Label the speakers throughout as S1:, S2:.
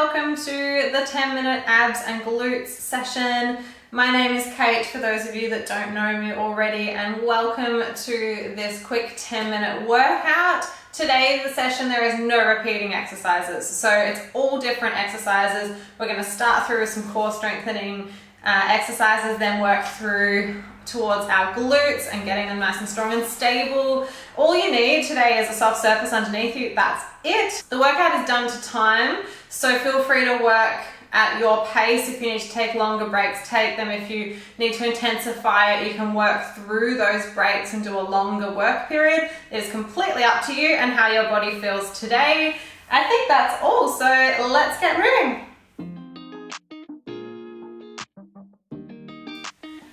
S1: welcome to the 10-minute abs and glutes session. My name is Kate, for those of you that don't know me already, and welcome to this quick 10-minute workout. Today, the session, there is no repeating exercises, so it's all different exercises. We're going to start through with some core strengthening exercises, then work through towards our glutes and getting them nice and strong and stable. All you need today is a soft surface underneath you. That's it. The workout is done to time, so feel free to work at your pace. If you need to take longer breaks, take them. If you need to intensify it, you can work through those breaks and do a longer work period. It is completely up to you and how your body feels today. I think that's all, so let's get moving.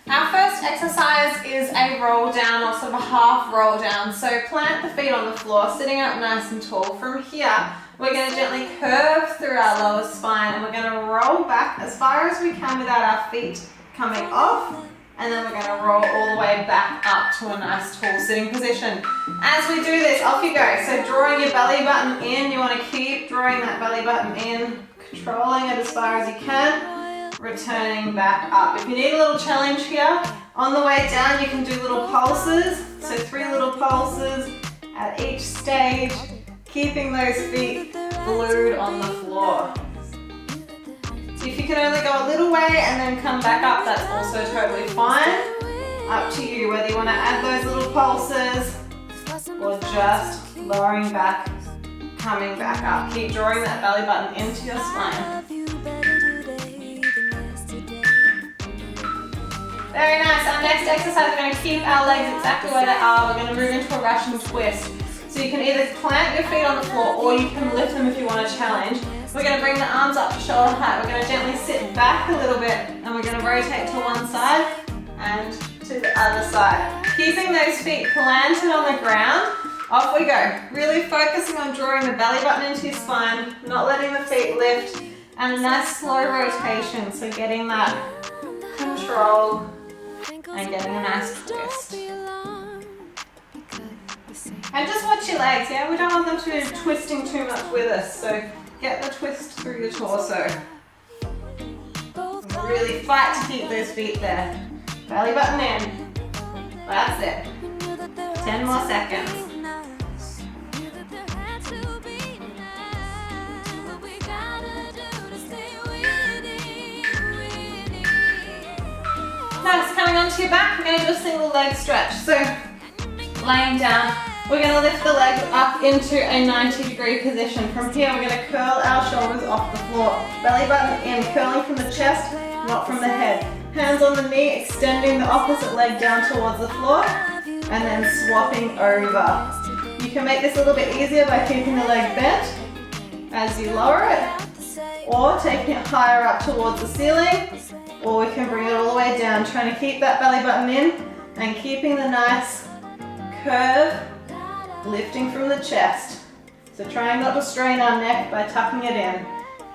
S1: Our first exercise is a roll down, or sort of a half roll down. So plant the feet on the floor, sitting up nice and tall. From here, we're going to gently curve through our lower spine, and we're going to roll back as far as we can without our feet coming off. And then we're going to roll all the way back up to a nice tall sitting position. As we do this, off you go. So drawing your belly button in, you want to keep drawing that belly button in, controlling it as far as you can. Returning back up. If you need a little challenge here, on the way down you can do little pulses. So 3 little pulses at each stage, keeping those feet glued on the floor. So if you can only go a little way and then come back up, that's also totally fine. Up to you whether you want to add those little pulses or just lowering back, coming back up. Keep drawing that belly button into your spine. Very nice. Our next exercise, we're going to keep our legs exactly where they are. We're going to move into a Russian twist. So you can either plant your feet on the floor or you can lift them if you want to challenge. We're going to bring the arms up to shoulder height. We're going to gently sit back a little bit and we're going to rotate to one side and to the other side. Keeping those feet planted on the ground. Off we go. Really focusing on drawing the belly button into your spine, not letting the feet lift, and a nice slow rotation. So getting that control and getting a nice twist. And just watch your legs, yeah? We don't want them to be twisting too much with us, so get the twist through your torso. And really fight to keep those feet there. Belly button in. That's it. 10 more seconds. Nice, coming onto your back, we're going to do a single leg stretch. So, laying down, we're going to lift the legs up into a 90-degree position. From here, we're going to curl our shoulders off the floor. Belly button in, curling from the chest, not from the head. Hands on the knee, extending the opposite leg down towards the floor, and then swapping over. You can make this a little bit easier by keeping the leg bent as you lower it, or taking it higher up towards the ceiling. Or we can bring it all the way down, trying to keep that belly button in and keeping the nice curve, lifting from the chest. So trying not to strain our neck by tucking it in.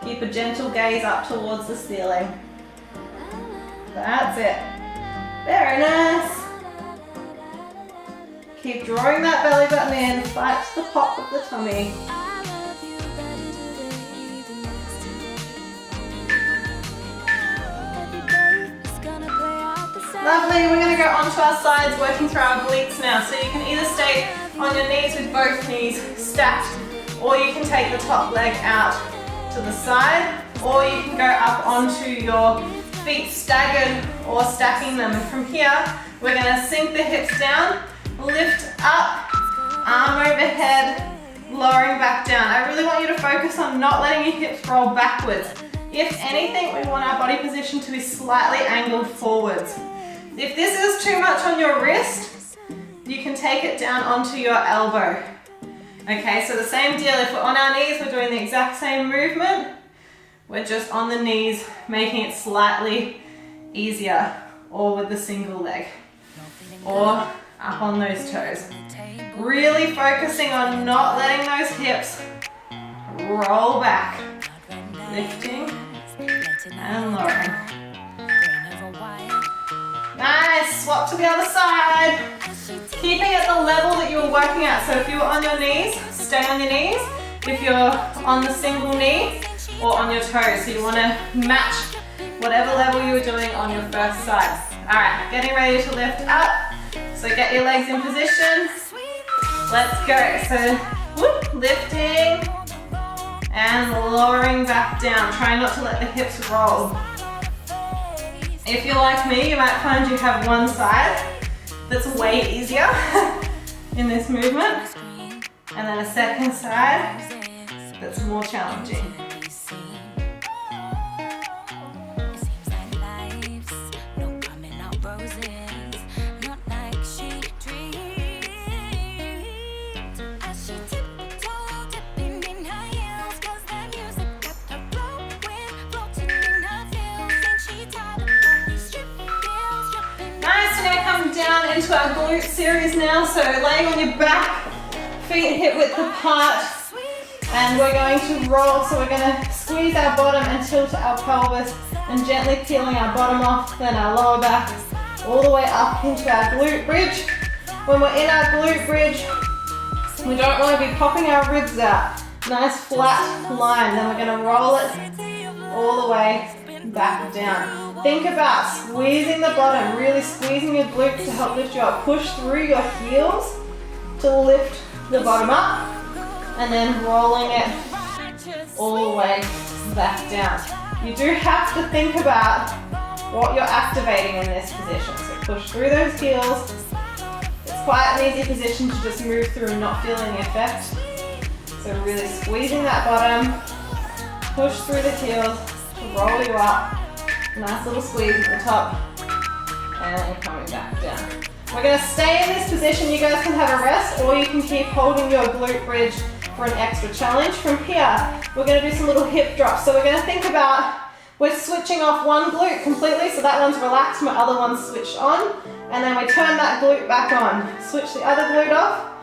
S1: Keep a gentle gaze up towards the ceiling. That's it. Very nice. Keep drawing that belly button in, fight the pop of the tummy. Lovely, we're going to go onto our sides, working through our obliques now. So you can either stay on your knees with both knees stacked, or you can take the top leg out to the side, or you can go up onto your feet staggered or stacking them. And from here, we're going to sink the hips down, lift up, arm overhead, lowering back down. I really want you to focus on not letting your hips roll backwards. If anything, we want our body position to be slightly angled forwards. If this is too much on your wrist, you can take it down onto your elbow. Okay, so the same deal. If we're on our knees, we're doing the exact same movement. We're just on the knees, making it slightly easier, or with the single leg, or up on those toes. Really focusing on not letting those hips roll back, lifting and lowering. Nice, swap to the other side. Keeping it the level that you were working at. So if you were on your knees, stay on your knees. If you're on the single knee, or on your toes. So you want to match whatever level you were doing on your first side. All right, getting ready to lift up. So get your legs in position. Let's go. So whoop, lifting and lowering back down. Try not to let the hips roll. If you're like me, you might find you have one side that's way easier in this movement, and then a second side that's more challenging. Down into our glute series now, so laying on your back, feet hip width apart, and we're going to roll. So we're going to squeeze our bottom and tilt our pelvis and gently peeling our bottom off, then our lower back all the way up into our glute bridge. When we're in our glute bridge, we don't want to be popping our ribs out. Nice flat line, then we're going to roll it all the way back down. Think about squeezing the bottom, really squeezing your glutes to help lift you up. Push through your heels to lift the bottom up, and then rolling it all the way back down. You do have to think about what you're activating in this position. So push through those heels. It's quite an easy position to just move through and not feeling the effect. So really squeezing that bottom, push through the heels to roll you up. Nice little squeeze at the top, and then you're coming back down. We're going to stay in this position. You guys can have a rest, or you can keep holding your glute bridge for an extra challenge. From here, we're going to do some little hip drops. So we're going to think about, we're switching off one glute completely, so that one's relaxed, my other one's switched on, and then we turn that glute back on. Switch the other glute off,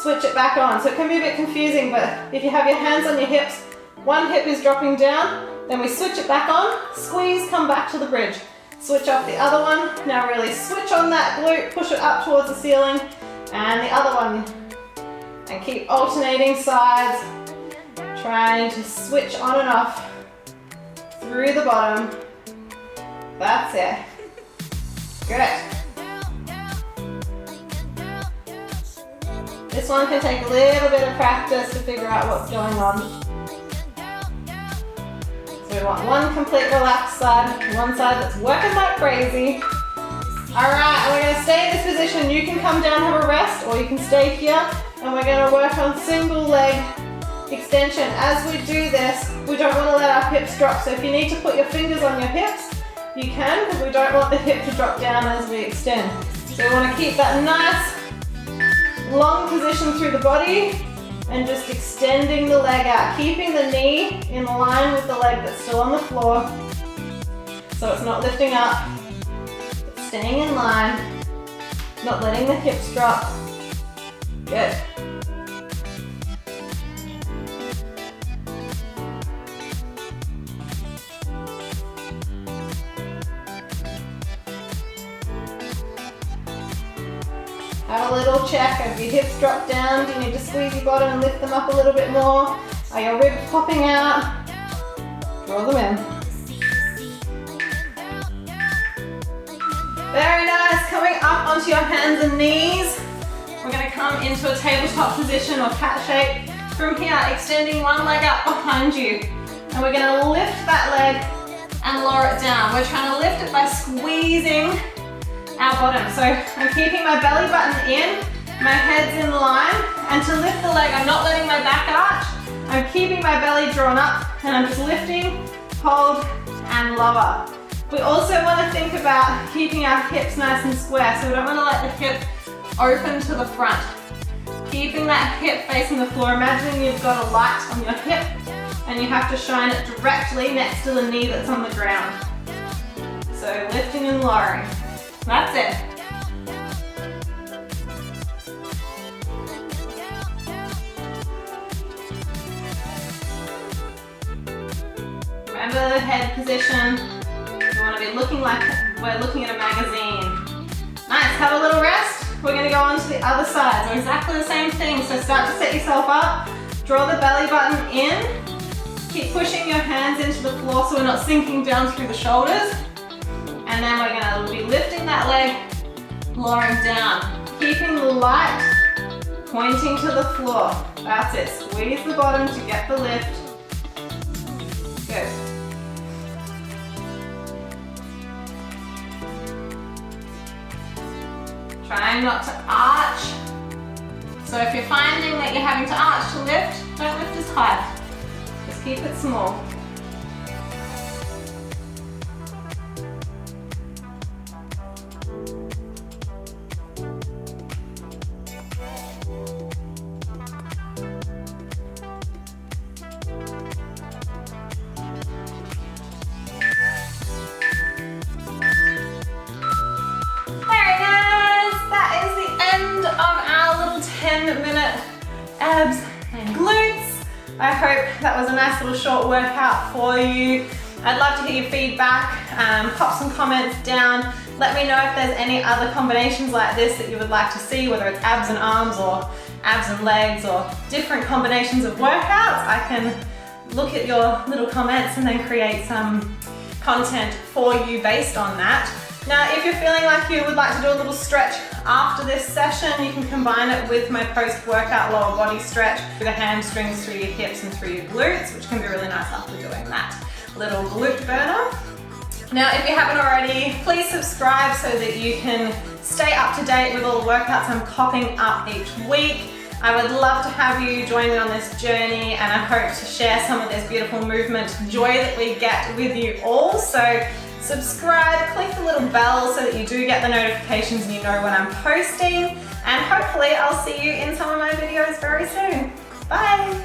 S1: switch it back on. So it can be a bit confusing, but if you have your hands on your hips, one hip is dropping down, then we switch it back on, squeeze, come back to the bridge. Switch off the other one. Now really switch on that glute, push it up towards the ceiling, and the other one. And keep alternating sides, trying to switch on and off through the bottom. That's it. Good. This one can take a little bit of practice to figure out what's going on. So we want one complete relaxed side, one side that's working like crazy. Alright, and we're going to stay in this position. You can come down, have a rest, or you can stay here, and we're going to work on single leg extension. As we do this, we don't want to let our hips drop, so if you need to put your fingers on your hips, you can, because we don't want the hip to drop down as we extend. So we want to keep that nice long position through the body, and just extending the leg out, keeping the knee in line with the leg that's still on the floor, so it's not lifting up, it's staying in line, not letting the hips drop. Good. Have a little check. Have your hips drop down? Do you need to squeeze your bottom and lift them up a little bit more? Are your ribs popping out? Draw them in. Very nice. Coming up onto your hands and knees. We're going to come into a tabletop position or cat shape. From here, extending one leg out behind you. And we're going to lift that leg and lower it down. We're trying to lift it by squeezing our bottom. So I'm keeping my belly button in, my head's in line, and to lift the leg, I'm not letting my back arch, I'm keeping my belly drawn up, and I'm just lifting, hold, and lower. We also want to think about keeping our hips nice and square, so we don't want to let the hip open to the front. Keeping that hip facing the floor, imagining you've got a light on your hip, and you have to shine it directly next to the knee that's on the ground. So lifting and lowering. That's it. Remember the head position. You want to be looking like we're looking at a magazine. Nice, have a little rest. We're going to go on to the other side. So exactly the same thing. So start to set yourself up. Draw the belly button in. Keep pushing your hands into the floor so we're not sinking down through the shoulders. And then we're gonna be lifting that leg, lowering down. Keeping the light pointing to the floor. That's it. Squeeze the bottom to get the lift. Good. Trying not to arch. So if you're finding that you're having to arch to lift, don't lift as high. Just keep it small. Abs and glutes. I hope that was a nice little short workout for you. I'd love to hear your feedback. Pop some comments down. Let me know if there's any other combinations like this that you would like to see, whether it's abs and arms or abs and legs or different combinations of workouts. I can look at your little comments and then create some content for you based on that. Now, if you're feeling like you would like to do a little stretch after this session, you can combine it with my post-workout lower body stretch through the hamstrings, through your hips and through your glutes, which can be really nice after doing that little glute burner. Now, if you haven't already, please subscribe so that you can stay up to date with all the workouts I'm popping up each week. I would love to have you join me on this journey, and I hope to share some of this beautiful movement joy that we get with you all. So subscribe, click the little bell so that you do get the notifications and you know when I'm posting. And hopefully I'll see you in some of my videos very soon. Bye!